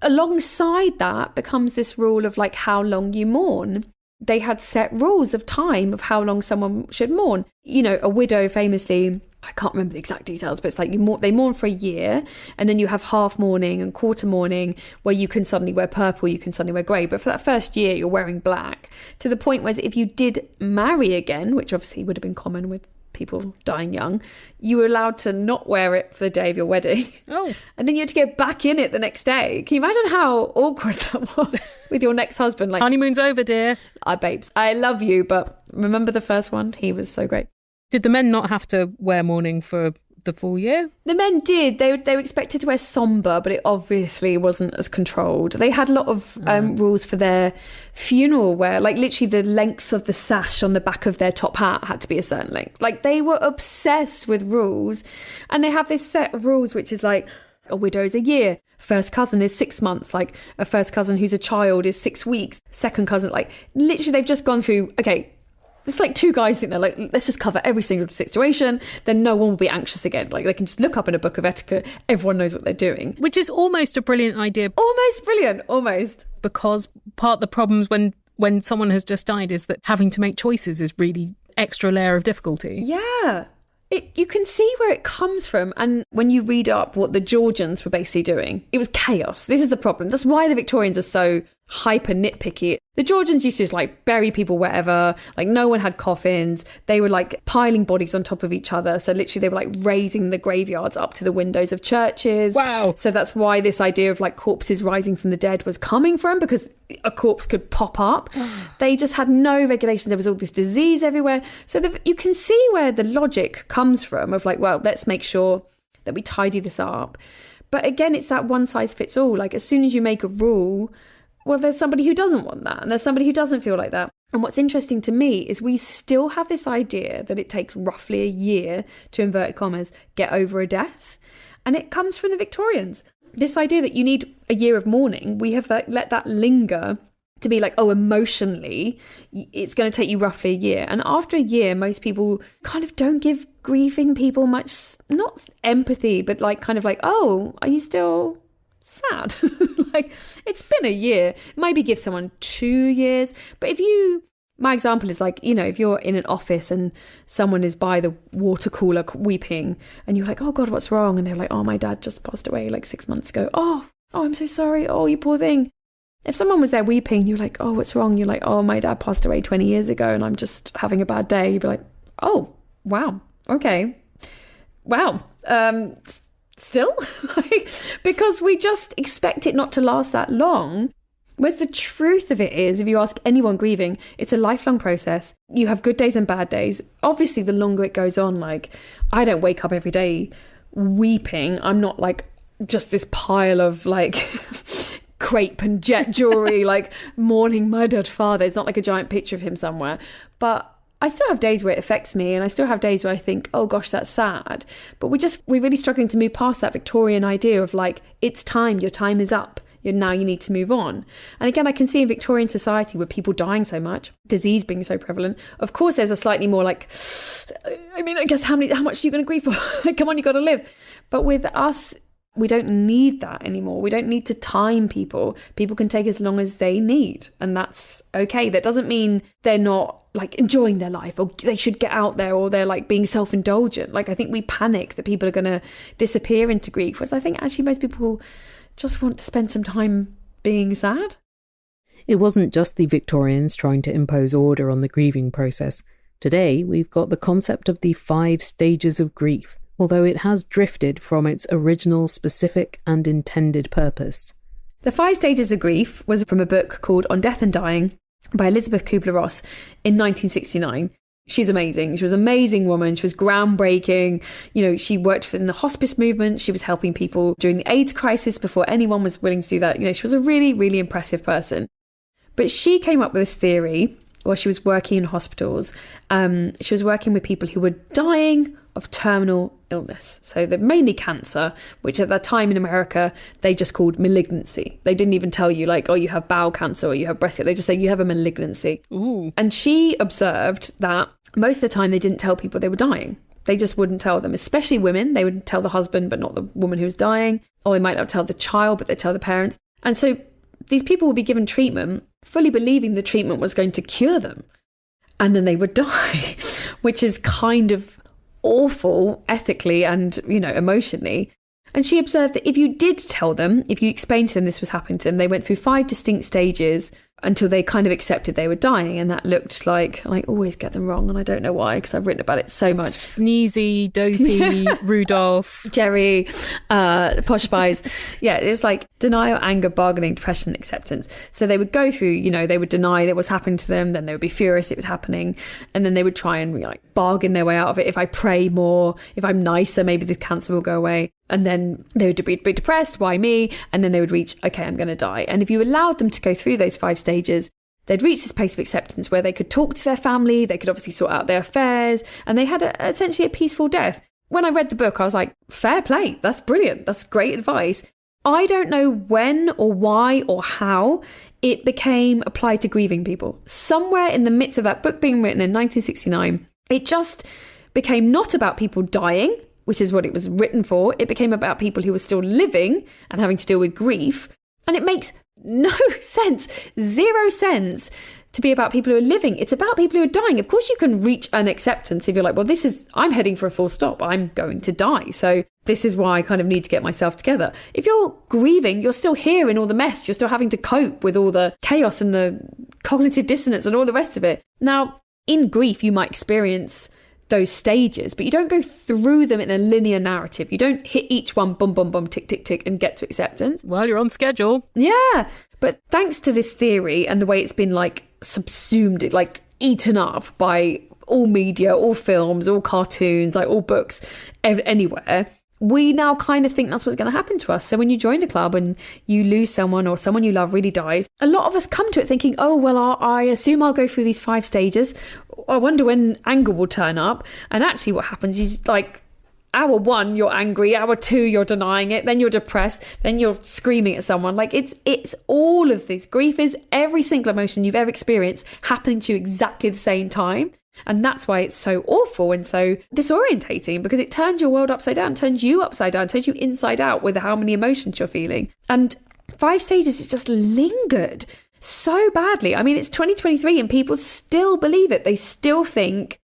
alongside that becomes this rule of like how long you mourn. They had set rules of time of how long someone should mourn. You know, a widow famously, I can't remember the exact details, but it's like they mourn for a year, and then you have half mourning and quarter mourning where you can suddenly wear purple, you can suddenly wear grey. But for that first year, you're wearing black, to the point where if you did marry again, which obviously would have been common with people dying young, you were allowed to not wear it for the day of your wedding. Oh. And then you had to go back in it the next day. Can you imagine how awkward that was with your next husband? Like, honeymoon's over, dear. Babes, I love you, but remember the first one? He was so great. Did the men not have to wear mourning for the full year? The men did. They were expected to wear sombre, but it obviously wasn't as controlled. They had a lot of rules for their funeral wear. Like, literally the length of the sash on the back of their top hat had to be a certain length. Like, they were obsessed with rules. And they have this set of rules, which is like, a widow is a year. First cousin is 6 months. Like, a first cousin who's a child is 6 weeks. Second cousin, like, literally they've just gone through, okay, it's like 2 guys sitting there, like, let's just cover every single situation. Then no one will be anxious again. Like, they can just look up in a book of etiquette. Everyone knows what they're doing. Which is almost a brilliant idea. Almost brilliant, almost. Because part of the problems when someone has just died is that having to make choices is really extra layer of difficulty. Yeah. You can see where it comes from. And when you read up what the Georgians were basically doing, it was chaos. This is the problem. That's why the Victorians are so hyper nitpicky. The Georgians used to just like bury people wherever. Like, no one had coffins. They were like piling bodies on top of each other. So literally they were like raising the graveyards up to the windows of churches. Wow. So that's why this idea of like corpses rising from the dead was coming from, because a corpse could pop up. They just had no regulations. There was all this disease everywhere. So you can see where the logic comes from of like, well, let's make sure that we tidy this up. But again, it's that one size fits all. Like, as soon as you make a rule, well, there's somebody who doesn't want that, and there's somebody who doesn't feel like that. And what's interesting to me is we still have this idea that it takes roughly a year to, inverted commas, get over a death. And it comes from the Victorians. This idea that you need a year of mourning, we have let that linger to be like, oh, emotionally, it's going to take you roughly a year. And after a year, most people kind of don't give grieving people much, not empathy, but like kind of like, oh, are you still sad? Like, it's been a year. Maybe give someone 2 years. But my example is like, you know, if you're in an office and someone is by the water cooler weeping and you're like, oh God, what's wrong? And they're like, oh, my dad just passed away like 6 months ago. Oh, I'm so sorry. Oh, you poor thing. If someone was there weeping, you're like, oh, what's wrong? You're like, oh, my dad passed away 20 years ago and I'm just having a bad day. You'd be like, oh, wow. Okay. Wow. Still? Like, because we just expect it not to last that long. Whereas the truth of it is, if you ask anyone grieving, it's a lifelong process. You have good days and bad days. Obviously, the longer it goes on, like, I don't wake up every day weeping. I'm not like just this pile of like crepe and jet jewelry, like mourning my dead father. It's not like a giant picture of him somewhere. But I still have days where it affects me, and I still have days where I think, oh gosh, that's sad. But we're really struggling to move past that Victorian idea of like, it's time, your time is up. Now you need to move on. And again, I can see in Victorian society with people dying so much, disease being so prevalent, of course there's a slightly more like, I mean, I guess how much are you going to grieve for? Come on, you got to live. But with us, we don't need that anymore. We don't need to time people. People can take as long as they need, and that's okay. That doesn't mean they're not like enjoying their life, or they should get out there, or they're like being self-indulgent. Like, I think we panic that people are going to disappear into grief, whereas I think actually most people just want to spend some time being sad. It wasn't just the Victorians trying to impose order on the grieving process. Today, we've got the concept of the 5 stages of grief, although it has drifted from its original specific and intended purpose. The 5 stages of grief was from a book called On Death and Dying by Elizabeth Kubler-Ross in 1969. She's amazing. She was an amazing woman. She was groundbreaking. You know, she worked in the hospice movement. She was helping people during the AIDS crisis before anyone was willing to do that. You know, she was a really, really impressive person. But she came up with this theory while she was working in hospitals. She was working with people who were dying of terminal illness. So they're mainly cancer, which at that time in America, they just called malignancy. They didn't even tell you like, oh, you have bowel cancer or you have breast cancer. They just say you have a malignancy. Ooh. And she observed that most of the time they didn't tell people they were dying. They just wouldn't tell them, especially women. They would tell the husband, but not the woman who was dying. Or they might not tell the child, but they tell the parents. And so these people would be given treatment, fully believing the treatment was going to cure them. And then they would die, which is kind of awful ethically and, you know, emotionally. And she observed that if you did tell them, if you explained to them this was happening to them, they went through 5 distinct stages until they kind of accepted they were dying. And that looked like, I always get them wrong, and I don't know why, because I've written about it so much. Sneezy, Dopey, Rudolph, Jerry, Posh Spies. Yeah, it's like denial, anger, bargaining, depression, acceptance. So they would go through, you know, they would deny that was happening to them, then they would be furious it was happening, and then they would try and like bargain their way out of it. If I pray more, if I'm nicer, maybe the cancer will go away. And then they would be depressed, why me? And then they would reach, okay, I'm going to die. And if you allowed them to go through those 5 stages, they'd reach this place of acceptance where they could talk to their family, they could obviously sort out their affairs, and they had essentially a peaceful death. When I read the book, I was like, fair play, that's brilliant, that's great advice. I don't know when or why or how it became applied to grieving people. Somewhere in the midst of that book being written in 1969, it just became not about people dying, which is what it was written for. It became about people who were still living and having to deal with grief. And it makes no sense, 0 sense to be about people who are living. It's about people who are dying. Of course, you can reach an acceptance if you're like, well, I'm heading for a full stop. I'm going to die. So this is why I kind of need to get myself together. If you're grieving, you're still here in all the mess. You're still having to cope with all the chaos and the cognitive dissonance and all the rest of it. Now, in grief, you might experience those stages, but you don't go through them in a linear narrative. You don't hit each one, boom, boom, boom, tick, tick, tick, and get to acceptance. Well, you're on schedule. Yeah. But thanks to this theory and the way it's been like subsumed, like eaten up by all media, all films, all cartoons, like all books, anywhere, we now kind of think that's what's going to happen to us. So when you join a club and you lose someone or someone you love really dies, a lot of us come to it thinking, oh, well, I assume I'll go through these 5 stages. I wonder when anger will turn up. And actually what happens is like hour 1, you're angry. Hour 2, you're denying it. Then you're depressed. Then you're screaming at someone. Like it's all of this. Grief is every single emotion you've ever experienced happening to you exactly the same time. And that's why it's so awful and so disorientating, because it turns your world upside down, turns you upside down, turns you inside out with how many emotions you're feeling. And 5 stages is just lingered so badly. I mean, it's 2023 and people still believe it. They still think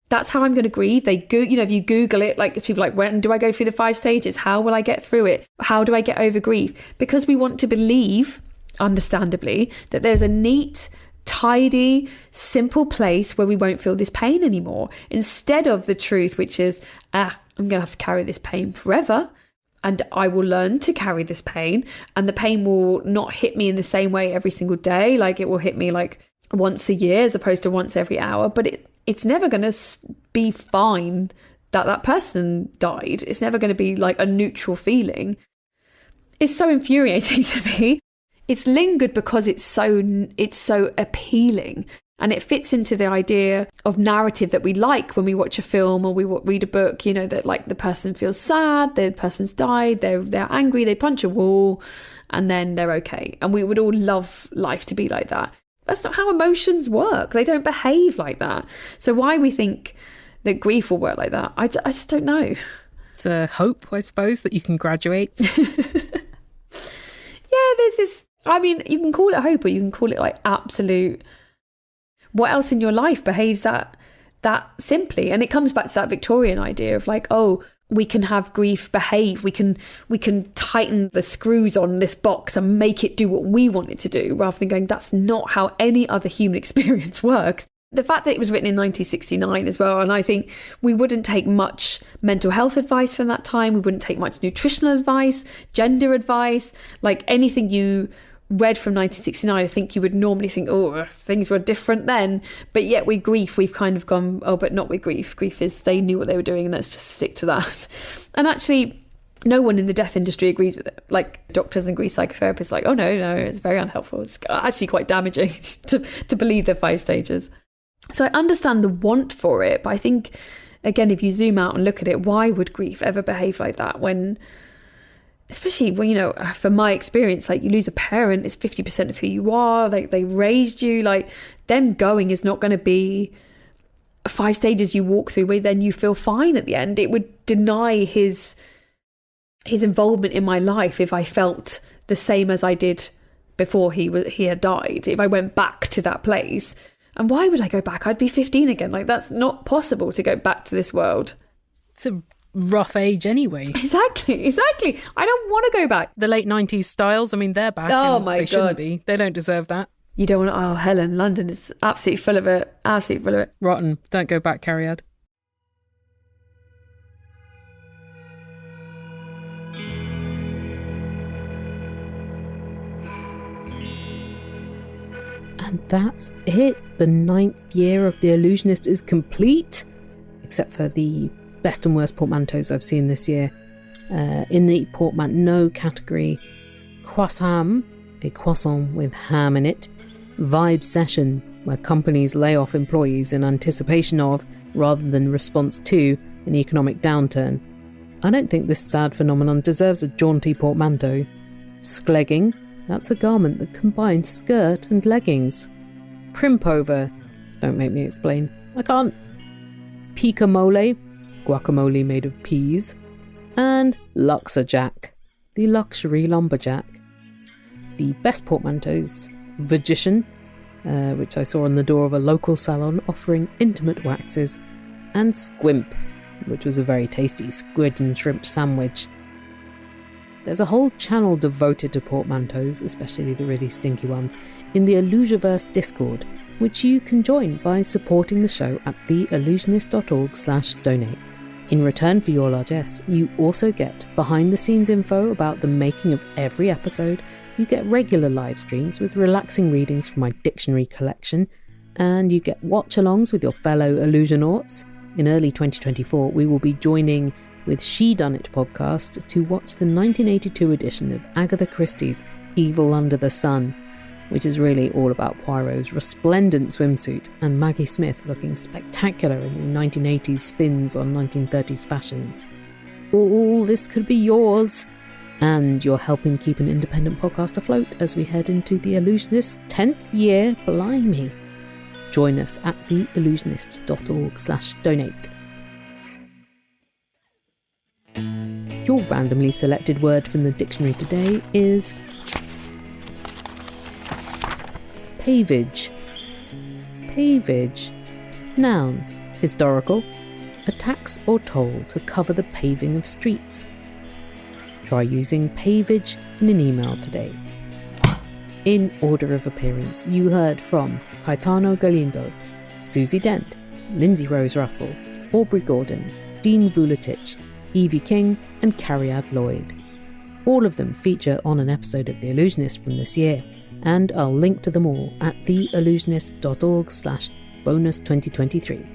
that's how I'm going to grieve. They go, you know, if you Google it, like people like, when do I go through the 5 stages? How will I get through it? How do I get over grief? Because we want to believe, understandably, that there's a neat, tidy, simple place where we won't feel this pain anymore, instead of the truth, which is, I'm going to have to carry this pain forever. and I will learn to carry this pain, and the pain will not hit me in the same way every single day. Like it will hit me like once a year as opposed to once every hour, but it's never going to be fine that person died. It's never going to be like a neutral feeling. It's so infuriating to me. It's lingered because it's so appealing, and it fits into the idea of narrative that we like when we watch a film or we read a book, you know, that like the person feels sad, the person's died, they're angry, they punch a wall, and then they're okay. And we would all love life to be like that. That's not how emotions work. They don't behave like that. So why we think that grief will work like that, I just don't know. It's a hope, I suppose, that you can graduate. Yeah, there's this, I mean, you can call it hope or you can call it like absolute, what else in your life behaves that simply? And it comes back to that Victorian idea of like, oh, we can have grief behave. We can tighten the screws on this box and make it do what we want it to do, rather than going, that's not how any other human experience works. The fact that it was written in 1969 as well, and I think we wouldn't take much mental health advice from that time. We wouldn't take much nutritional advice, gender advice, like anything you read from 1969. I think you would normally think, oh, things were different then. But yet with grief, we've kind of gone, oh, but not with grief. Grief is, they knew what they were doing and let's just stick to that. And actually, no one in the death industry agrees with it. Like doctors and grief psychotherapists like, oh, no, it's very unhelpful. It's actually quite damaging to believe the 5 stages. So I understand the want for it, but I think, again, if you zoom out and look at it, why would grief ever behave like that when, especially when, you know, from my experience, like you lose a parent, it's 50% of who you are, like they raised you, like them going is not going to be 5 stages you walk through where then you feel fine at the end. It would deny his involvement in my life if I felt the same as I did before he had died, if I went back to that place. And why would I go back? I'd be 15 again. Like, that's not possible to go back to this world. It's a rough age anyway. Exactly. I don't want to go back. The late 90s styles, I mean, they're back. Oh, my God. They shouldn't be. They don't deserve that. You don't want to... Oh, Helen, London is absolutely full of it. Absolutely full of it. Rotten. Don't go back, Cariad. And that's it. The 9th year of The Illusionist is complete, except for the best and worst portmanteaus I've seen this year. In the portmanteau category, croissant, a croissant with ham in it, vibe session, where companies lay off employees in anticipation of, rather than response to, an economic downturn. I don't think this sad phenomenon deserves a jaunty portmanteau. Sklegging, that's a garment that combines skirt and leggings. Primpover, don't make me explain, I can't. Picamole, guacamole made of peas. And Luxajack, the luxury lumberjack. The best portmanteaus, Vagician, which I saw on the door of a local salon offering intimate waxes, and Squimp, which was a very tasty squid and shrimp sandwich. There's a whole channel devoted to portmanteaus, especially the really stinky ones, in the Illusiverse Discord, which you can join by supporting the show at theillusionist.org/donate. In return for your largesse, you also get behind-the-scenes info about the making of every episode, you get regular live streams with relaxing readings from my dictionary collection, and you get watch-alongs with your fellow Illusionauts. In early 2024, we will be joining with She Done It podcast to watch the 1982 edition of Agatha Christie's Evil Under the Sun, which is really all about Poirot's resplendent swimsuit and Maggie Smith looking spectacular in the 1980s spins on 1930s fashions. All this could be yours, and you're helping keep an independent podcast afloat as we head into The Illusionist's 10th year, blimey. Join us at theillusionist.org/donate. Your randomly selected word from the dictionary today is pavage. Pavage. Noun. Historical. A tax or toll to cover the paving of streets. Try using pavage in an email today. In order of appearance, you heard from Caetano Galindo, Susie Dent, Lindsay Rose Russell, Aubrey Gordon, Dean Vuletich, Evie King, and Cariad Lloyd. All of them feature on an episode of The Allusionist from this year, and I'll link to them all at theallusionist.org/bonus2023.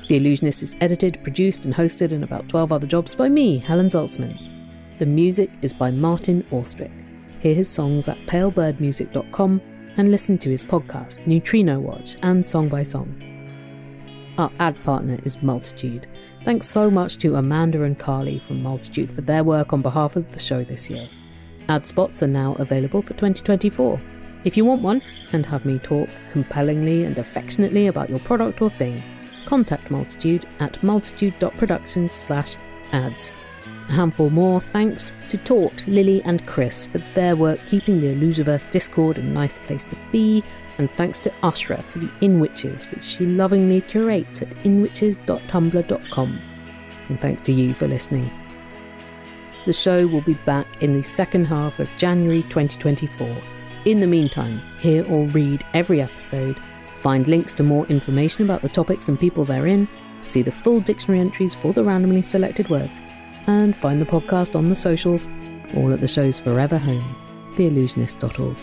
The Allusionist is edited, produced and hosted and about 12 other jobs by me, Helen Zaltzman. The music is by Martin Austwick. Hear his songs at palebirdmusic.com and listen to his podcast, Neutrino Watch and Song by Song. Our ad partner is Multitude. Thanks so much to Amanda and Carly from Multitude for their work on behalf of the show this year. Ad spots are now available for 2024. If you want one and have me talk compellingly and affectionately about your product or thing, contact Multitude at multitude.productions/ads. A handful more thanks to Tort, Lily and Chris for their work keeping the Illusiverse Discord a nice place to be, and thanks to Ashra for the InWitches, which she lovingly curates at inwitches.tumblr.com. And thanks to you for listening. The show will be back in the second half of January 2024. In the meantime, hear or read every episode, find links to more information about the topics and people therein, see the full dictionary entries for the randomly selected words, and find the podcast on the socials, all at the show's forever home, theallusionist.org.